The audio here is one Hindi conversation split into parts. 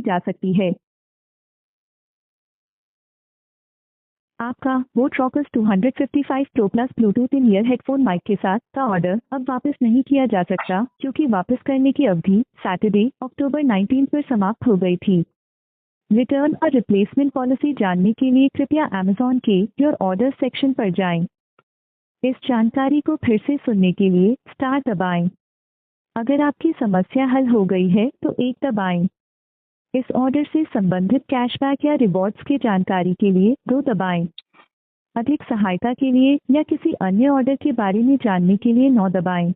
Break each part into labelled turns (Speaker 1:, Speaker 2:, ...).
Speaker 1: जा सकती है। आपका boat rockers 255 pro plus Bluetooth in ear headphone mic के साथ का ऑर्डर अब वापस नहीं किया जा सकता क्योंकि वापस करने की अवधि सैटरडे अक्टूबर 19 पर समाप्त हो गई थी। रिटर्न और रिप्लेसमेंट पॉलिसी जानने के लिए कृपया अमेज़ॉन के योर ऑर्डर सेक्शन पर जाएं। इस जानकारी को फिर से सुनने के लिए स्टार दबाएं। अगर आपकी समस्या हल हो गई है तो 1 दबाएं। इस ऑर्डर से संबंधित कैशबैक या रिवॉर्ड्स की जानकारी के लिए 2 दबाएं। अधिक सहायता के लिए या किसी अन्य ऑर्डर के बारे में जानने के लिए 9 दबाएं।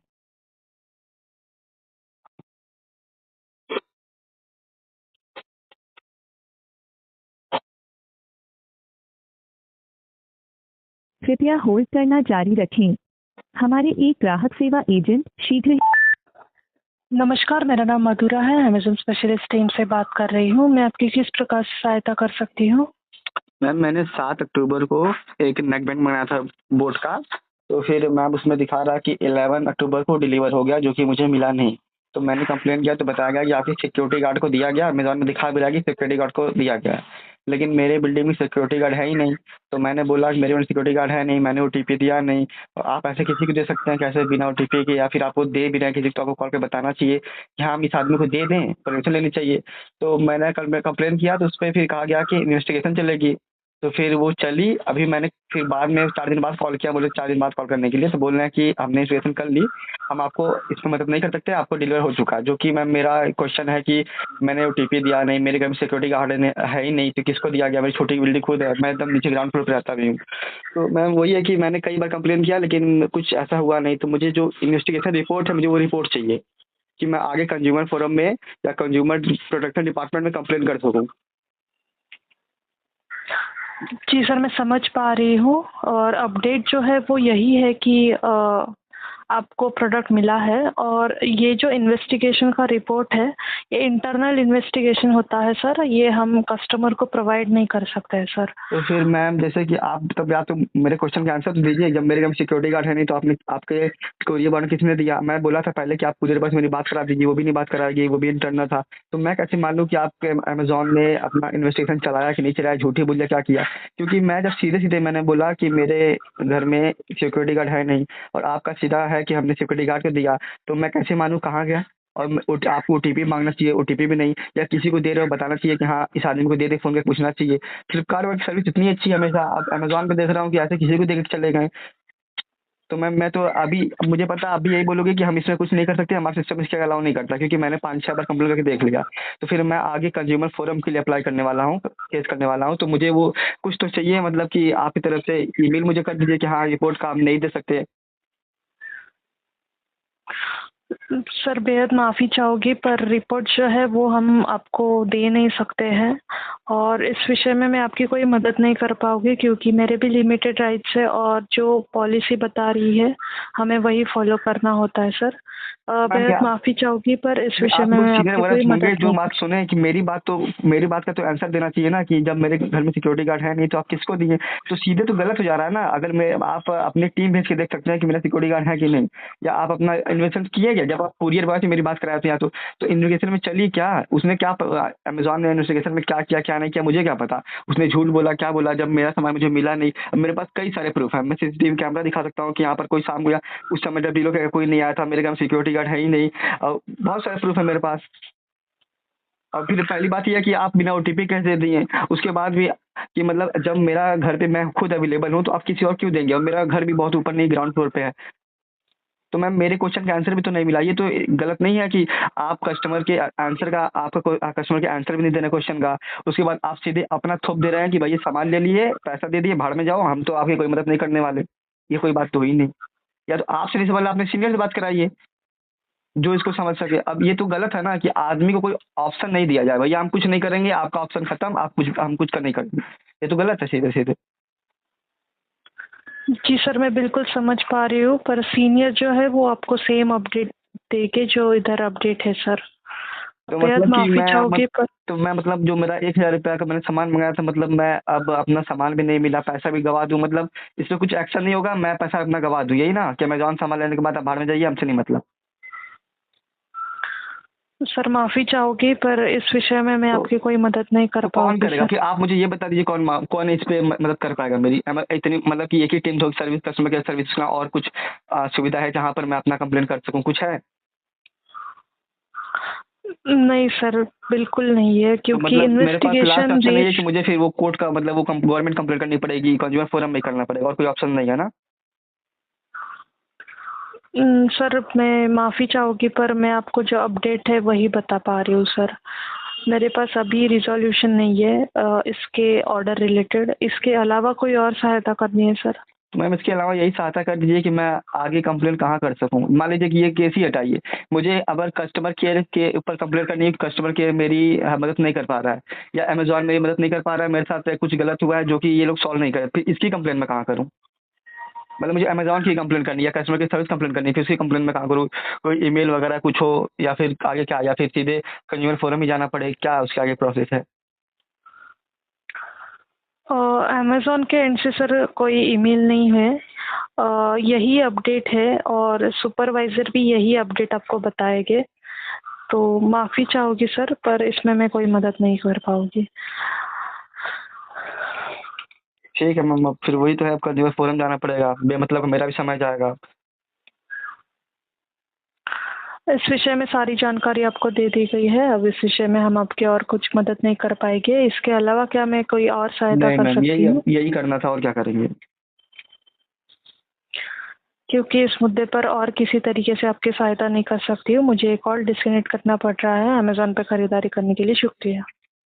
Speaker 1: कृपया होल्ड करना जारी रखें। हमारे एक ग्राहक सेवा एजेंट शीघ्र ही।
Speaker 2: नमस्कार, मेरा नाम मधुरा है। अमेज़न स्पेशलिस्ट टीम से बात कर रही हूँ। मैं आपकी किस प्रकार से सहायता कर सकती हूँ?
Speaker 3: मैम मैंने 7 अक्टूबर को एक नेक बैंड मंगाया था बोट का। तो फिर मैम उसमें दिखा रहा कि 11 अक्टूबर को डिलीवर हो गया, जो कि मुझे मिला नहीं। तो मैंने कंप्लेन किया तो बताया गया कि आपकी सिक्योरिटी गार्ड को दिया गया। अमेज़न में दिखा भी रहा है कि सिक्योरिटी गार्ड को दिया गया है, लेकिन मेरे बिल्डिंग में सिक्योरिटी गार्ड है ही नहीं। तो मैंने बोला कि मेरे में सिक्योरिटी गार्ड है नहीं, मैंने ओटीपी दिया नहीं। और आप ऐसे किसी को दे सकते हैं कैसे बिना ओटीपी के, या फिर आपको दे भी रहे हैं किसी को तो आपको कॉल पे बताना चाहिए कि हाँ हम इस आदमी को दे दें, परमिशन लेनी चाहिए। तो मैंने कल मैं कंप्लेन किया तो उस पर फिर कहा गया कि इन्वेस्टिगेशन चलेगी। तो फिर वो चली। अभी मैंने फिर बाद में 4 दिन बाद कॉल किया, बोले 4 दिन बाद कॉल करने के लिए। तो बोल रहे हैं कि हमने इन्वेस्टिगेशन कर ली, हम आपको इसमें मदद नहीं कर सकते, आपको डिलीवर हो चुका। जो कि मैम मेरा क्वेश्चन है कि मैंने ओटीपी दिया नहीं, मेरे घर में सिक्योरिटी गार्ड है ही नहीं, तो किसको दिया गया? मेरी छोटी बिल्डिंग खुद है, मैं एकदम नीचे ग्राउंड फ्लोर पर रहता भी हूँ। तो मैम वही है कि मैंने कई बार कंप्लेन किया लेकिन कुछ ऐसा हुआ नहीं। तो मुझे जो इन्वेस्टिगेशन रिपोर्ट है, मुझे वो रिपोर्ट चाहिए कि मैं आगे कंज्यूमर फोरम में या कंज्यूमर प्रोटेक्शन डिपार्टमेंट में कंप्लेन कर सकूँ।
Speaker 2: जी सर, मैं समझ पा रही हूँ और अपडेट जो है वो यही है कि आपको प्रोडक्ट मिला है। और ये जो इन्वेस्टिगेशन का रिपोर्ट है, ये इंटरनल इन्वेस्टिगेशन होता है सर, ये हम कस्टमर को प्रोवाइड नहीं कर सकते हैं सर।
Speaker 3: तो फिर मैम जैसे कि आप तब या तो मेरे क्वेश्चन का आंसर तो दीजिए। जब मेरे घर में सिक्योरिटी गार्ड है नहीं तो आपने आपके कोरियर बॉय किसने दिया? मैं बोला था पहले कि आप कुरियर बॉय से मेरी बात करा दीजिए, वो भी नहीं बात कराएगी, वो भी इंटरनल था। तो मैं कैसे मान लूँ कि आपके अमेज़न ने अपना इन्वेस्टिगेशन चलाया कि नहीं चलाया, झूठी बोलिए क्या किया? क्योंकि मैं जब सीधे-सीधे मैंने बोला कि मेरे घर में सिक्योरिटी गार्ड है नहीं और आपका सीधा है कि हमने सिक्योरिटी गार्ड को दिया, तो मैं कैसे मानूँ कहाँ गया? और आपको ओटीपी मांगना चाहिए, ओटीपी भी नहीं, या किसी को दे रहे हो बताना चाहिए कि हाँ इस आदमी को दे दे, फ़ोन करके पूछना चाहिए। फ्लिपकार्ट की सर्विस इतनी अच्छी है हमेशा, अब अमेज़न पे देख रहा हूँ कि ऐसे किसी को देके चले गए। तो मैं तो अभी अब मुझे पता अभी यही बोलोगे कि हम इसमें कुछ नहीं कर सकते, हमारा सिस्टम इसके अलाउ नहीं करता, क्योंकि मैंने 5-6 बार कंप्लेन करके देख लिया। तो फिर मैं आगे कंज्यूमर फोरम के लिए अप्लाई करने वाला हूँ, केस करने वाला हूँ। तो मुझे वो कुछ तो चाहिए, मतलब कि आपकी तरफ से ईमेल मुझे कर दीजिए कि हाँ रिपोर्ट का आप नहीं दे सकते।
Speaker 2: सर बेहद माफ़ी चाहूँगी पर रिपोर्ट जो है वो हम आपको दे नहीं सकते हैं और इस विषय में मैं आपकी कोई मदद नहीं कर पाऊँगी क्योंकि मेरे भी लिमिटेड राइट्स है और जो पॉलिसी बता रही है हमें वही फॉलो करना होता है सर। बेहद माफ़ी चाहूँगी पर इस विषय
Speaker 3: आप
Speaker 2: में
Speaker 3: लोग
Speaker 2: मैं
Speaker 3: सीनियर
Speaker 2: आपकी
Speaker 3: वगैरह
Speaker 2: कोई
Speaker 3: होंगे
Speaker 2: मदद
Speaker 3: जो
Speaker 2: नहीं।
Speaker 3: बात सुने कि मेरी बात का तो आंसर देना चाहिए ना, कि जब मेरे घर में सिक्योरिटी गार्ड है नहीं तो आप किसको दिए? तो सीधे तो गलत हो जा रहा है ना। अगर मैं आप अपनी टीम भेज के देख सकते हैं कि मेरा सिक्योरिटी गार्ड है कि नहीं, या आप अपना इन्वेस्टमेंट किए क्या? जब आप कुरियर बॉय से मेरी बात कराए थे या तो इन्वेस्टिगेशन में चली क्या? उसने क्या अमेज़न ने इन्वेस्टिगेशन में क्या किया क्या नहीं किया मुझे क्या पता? उसने झूठ बोला क्या बोला जब मेरा सामान मुझे मिला नहीं? अब मेरे पास कई सारे प्रूफ है, मैं सीसीटीवी कैमरा दिखा सकता हूँ कि यहाँ पर कोई शाम हुआ उस समय जब डीलर का कोई नहीं आया था, मेरे घर में सिक्योरिटी गार्ड है ही नहीं। और बहुत सारे प्रूफ है मेरे पास। और फिर पहली बात यह है कि आप बिना ओटीपी कैसे दिए? उसके बाद भी कि मतलब जब मेरा घर पे मैं खुद अवेलेबल हूँ तो आप किसी और क्यों देंगे? और मेरा घर भी बहुत ऊपर नहीं ग्राउंड फ्लोर पे है। तो मैम मेरे क्वेश्चन का आंसर भी तो नहीं मिला। ये तो गलत नहीं है कि आप कस्टमर के आंसर का कस्टमर के आंसर भी नहीं देना क्वेश्चन का। उसके बाद आप सीधे अपना थोप दे रहे हैं कि भाई ये सामान ले लिए, पैसा दे दिए, भाड़ में जाओ, हम तो आपकी कोई मदद नहीं करने वाले। ये कोई बात तो हुई नहीं। या तो आपसे नहीं सवाल, आपने सीनियर से बात कराइए जो इसको समझ सके। अब ये तो गलत है ना कि आदमी को कोई ऑप्शन नहीं दिया जाए, भैया हम कुछ नहीं करेंगे, आपका ऑप्शन खत्म, हम कुछ कर नहीं करेंगे। ये तो गलत है सीधे सीधे।
Speaker 2: जी सर, मैं बिल्कुल समझ पा रही हूँ पर सीनियर जो है वो आपको सेम अपडेट देके जो इधर अपडेट है सर।
Speaker 3: तो
Speaker 2: बेहद
Speaker 3: मतलब कि
Speaker 2: माफ़ी चाहूँगी पर
Speaker 3: तो मैं मतलब जो मेरा 1000 रुपया का मैंने सामान मंगाया था, मतलब मैं अब अपना सामान भी नहीं मिला, पैसा भी गवा दूं, मतलब इसमें कुछ एक्शन नहीं होगा? मैं पैसा अपना गवा दूं, यही ना कि अमेज़न सामान लेने के बाद आप भाड़ में जाइए, हमसे नहीं मतलब।
Speaker 2: सर माफ़ी चाहूँगी पर इस विषय में मैं
Speaker 3: तो
Speaker 2: आपकी कोई मदद नहीं कर
Speaker 3: तो कौन
Speaker 2: पाऊँगी
Speaker 3: करेगा
Speaker 2: सर।
Speaker 3: फिर? आप मुझे ये बता दीजिए कौन इस पे मदद कर पाएगा मेरी? इतनी मतलब कि एक ही टीम होगी सर्विस, कस्टमर केयर सर्विस का, और कुछ सुविधा है जहाँ पर मैं अपना कंप्लेन कर सकूँ, कुछ है?
Speaker 2: नहीं सर, बिल्कुल नहीं है
Speaker 3: तो
Speaker 2: क्योंकि
Speaker 3: मतलब मेरे पास लास्ट
Speaker 2: इन्वेस्टिगेशन
Speaker 3: ऑप्शन नहीं है
Speaker 2: देश
Speaker 3: कि मुझे फिर वो कोर्ट का मतलब वो गवर्नमेंट कंप्लेन करनी पड़ेगी, कंज्यूमर फोरम में करना पड़ेगा, और कोई ऑप्शन नहीं है ना?
Speaker 2: सर मैं माफ़ी चाहूँगी पर मैं आपको जो अपडेट है वही बता पा रही हूँ सर। मेरे पास अभी रिज़ॉल्यूशन नहीं है इसके ऑर्डर रिलेटेड। इसके अलावा कोई और सहायता करनी है सर?
Speaker 3: तो मैम इसके अलावा यही सहायता कर दीजिए कि मैं आगे कंप्लेन कहाँ कर सकूँ? मान लीजिए कि ये केस ही हटाइए, मुझे अगर कस्टमर केयर के ऊपर कंप्लेन करनी है, कस्टमर केयर मेरी मदद नहीं कर पा रहा है, या अमेज़न मेरी मदद नहीं कर पा रहा है, मेरे साथ कुछ गलत हुआ है जो कि ये लोग सॉल्व नहीं कर रहे, फिर इसकी कंप्लेन मैं कहाँ करूँ? मतलब मुझे अमेज़न की कंप्लेन करनी है या कस्टमर केयर सर्विस कंप्लेन करनी है, फिर उसकी कंप्लेन मैं कहाँ करूँ? कोई ईमेल वगैरह कुछ हो, या फिर आगे क्या, या फिर सीधे कंज्यूमर फोरम ही जाना पड़े, क्या उसके आगे प्रोसेस है?
Speaker 2: अमेज़न के एंड से सर कोई ईमेल नहीं है। यही अपडेट है और सुपरवाइज़र भी यही अपडेट आपको बताएँगे। तो माफ़ी चाहूँगी सर पर इसमें मैं कोई मदद नहीं कर पाऊँगी।
Speaker 3: ठीक है मैम, अब फिर वही तो है, अब कंज्यूमर फोरम जाना पड़ेगा, बेमतलब का मेरा भी समय जाएगा।
Speaker 2: इस विषय में सारी जानकारी आपको दे दी गई है। अब इस विषय में हम आपकी और कुछ मदद नहीं कर पाएँगे। इसके अलावा क्या मैं कोई और सहायता
Speaker 3: नहीं
Speaker 2: कर
Speaker 3: मैम,
Speaker 2: सकती
Speaker 3: यही
Speaker 2: हूँ?
Speaker 3: यही करना था, और क्या करेंगे?
Speaker 2: क्योंकि इस मुद्दे पर और किसी तरीके से आपकी सहायता नहीं कर सकती हूँ। मुझे कॉल डिस्कनेक्ट करना पड़ रहा है। अमेज़न पे खरीदारी करने के लिए शुक्रिया।